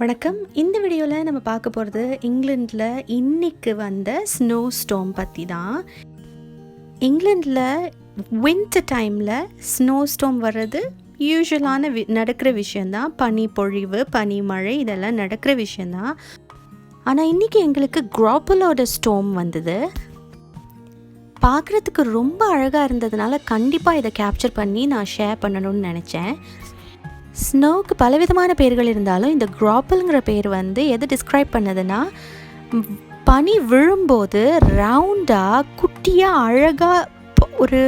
வணக்கம். இந்த வீடியோவில் நம்ம பார்க்க போகிறது இங்கிலாண்டில் இன்னைக்கு வந்த ஸ்னோ ஸ்டோம் பற்றி தான். இங்கிலாண்டில் வின்டர் டைமில் ஸ்னோ ஸ்டோம் வர்றது யூஸ்வலான நடக்கிற விஷயந்தான். பனி பொழிவு, பனி மழை இதெல்லாம் நடக்கிற விஷயந்தான். ஆனால் இன்றைக்கி எங்களுக்கு கிராப்பலோட ஸ்டோம் வந்தது. பார்க்குறதுக்கு ரொம்ப அழகாக இருந்ததுனால கண்டிப்பாக இதை கேப்சர் பண்ணி நான் ஷேர் பண்ணணும்னு நினச்சேன். ஸ்னோவுக்கு பலவிதமான பேர்கள் இருந்தாலும் இந்த கிராப்பல்ங்கிற பேர் எதை டிஸ்கிரைப் பண்ணதுன்னா, பனி விழும்போது ரவுண்டாக குட்டியாக அழகாக ஒரு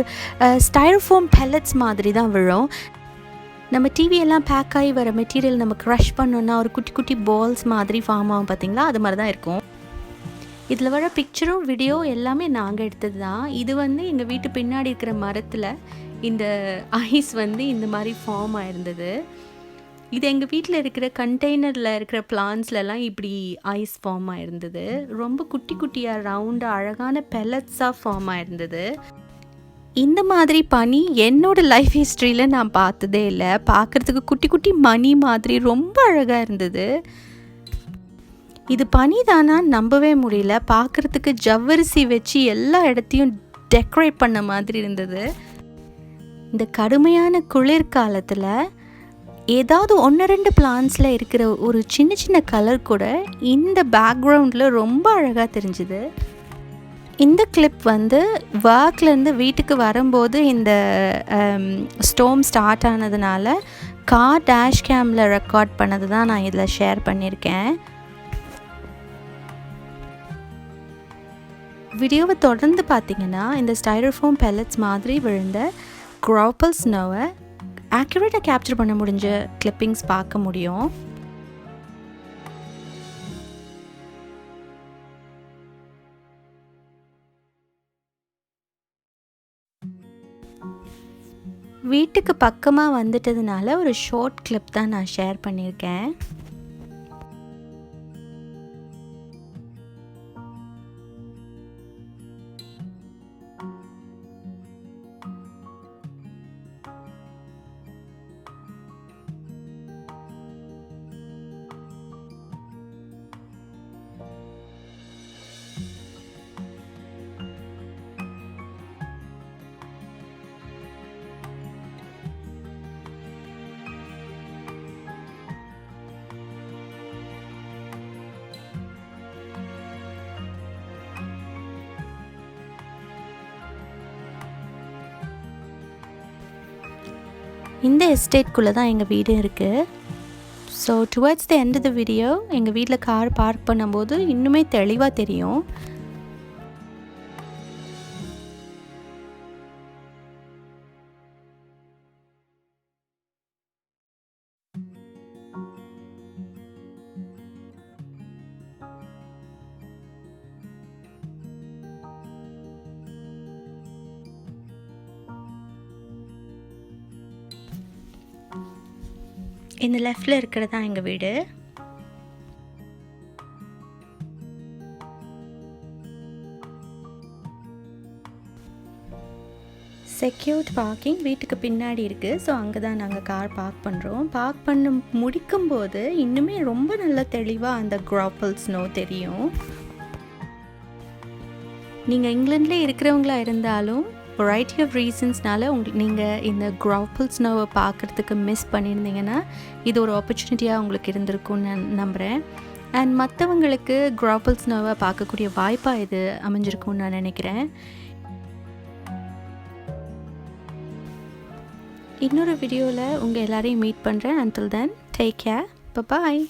ஸ்டைரோஃபோம் பெல்லட்ஸ் மாதிரி தான் விழும். நம்ம டிவியெல்லாம் பேக் ஆகி வர மெட்டீரியல் நம்ம க்ரஷ் பண்ணோன்னா ஒரு குட்டி குட்டி பால்ஸ் மாதிரி ஃபார்ம் ஆகும் பார்த்திங்களா, அது மாதிரி தான் இருக்கும். இதில் வர பிக்சரும் வீடியோ எல்லாமே நாங்கள் எடுத்தது தான். இது எங்கள் வீட்டு பின்னாடி இருக்கிற மரத்தில் இந்த ஐஸ் இந்த மாதிரி ஃபார்ம் ஆயிருந்தது. இது எங்கள் வீட்டில் இருக்கிற கண்டெய்னரில் இருக்கிற பிளான்ஸ்லலாம் இப்படி ஐஸ் ஃபார்ம் ஆயிருந்தது. ரொம்ப குட்டி குட்டியாக ரவுண்டாக அழகான பெல்லட்ஸாக ஃபார்ம் ஆயிருந்தது. இந்த மாதிரி பனி என்னோடய லைஃப் ஹிஸ்ட்ரியில் நான் பார்த்ததே இல்லை. பார்க்குறதுக்கு குட்டி குட்டி மணி மாதிரி ரொம்ப அழகாக இருந்தது. இது பனி தானா நம்பவே முடியல. பார்க்குறதுக்கு ஜவ்வரிசி வச்சு எல்லா இடத்தையும் டெக்கரேட் பண்ண மாதிரி இருந்தது. இந்த கடுமையான குளிர்காலத்தில் ஏதாவது 1-2 பிளான்ஸில் இருக்கிற ஒரு சின்ன சின்ன கலர் கூட இந்த பேக்ரவுண்டில் ரொம்ப அழகாக தெரிஞ்சுது. இந்த கிளிப் ஒர்க்லேருந்து வீட்டுக்கு வரும்போது இந்த ஸ்டோம் ஸ்டார்ட் ஆனதுனால கார் டேஷ் கேமில் ரெக்கார்ட் பண்ணது தான் நான் இதில் ஷேர் பண்ணியிருக்கேன். வீடியோவை தொடர்ந்து பார்த்தீங்கன்னா இந்த ஸ்டைரோஃபோம் பெல்லட்ஸ் மாதிரி விழுந்த கிராப்பல் ஸ்னோவை ஆக்யூரேட்டாக கேப்சர் பண்ண முடிஞ்ச கிளிப்பிங்ஸ் பார்க்க முடியும். வீட்டுக்கு பக்கமாக வந்துட்டதுனால ஒரு ஷார்ட் கிளிப் தான் நான் ஷேர் பண்ணியிருக்கேன். இந்த எஸ்டேட்குள்ளே தான் எங்கள் வீடு இருக்குது. So towards the end of the video எங்கள் வீட்டில் கார் பார்க் பண்ணும்போது இன்னுமே தெளிவாக தெரியும். இந்த லெஃப்டில் இருக்கிறது தான் எங்கள் வீடு. செக்யூர்ட் பார்க்கிங் வீட்டுக்கு பின்னாடி இருக்குது. ஸோ அங்கே தான் நாங்கள் கார் பார்க் பண்ணுறோம். பார்க் பண்ண முடிக்கும்போது இன்னுமே ரொம்ப நல்லா தெளிவாக அந்த கிராப்பல் ஸ்னோ தெரியும். நீங்கள் இங்கிலாண்டில் இருக்கிறவங்களா இருந்தாலும் வெரைட்டி ஆஃப் ரீசன்ஸ்னால நீங்கள் இந்த கிராப்பல் ஸ்னோவை பார்க்குறதுக்கு மிஸ் பண்ணியிருந்தீங்கன்னா இது ஒரு ஆப்பர்ச்சுனிட்டியாக உங்களுக்கு இருந்திருக்கும்னு நான் நம்புகிறேன். அண்ட் மற்றவங்களுக்கு கிராப்பல் ஸ்னோவை பார்க்கக்கூடிய வாய்ப்பாக இது அமைஞ்சிருக்கும்னு நான் நினைக்கிறேன். இன்னொரு வீடியோவில் உங்கள் எல்லாரையும் மீட் பண்ணுறேன். until then take care, bye bye.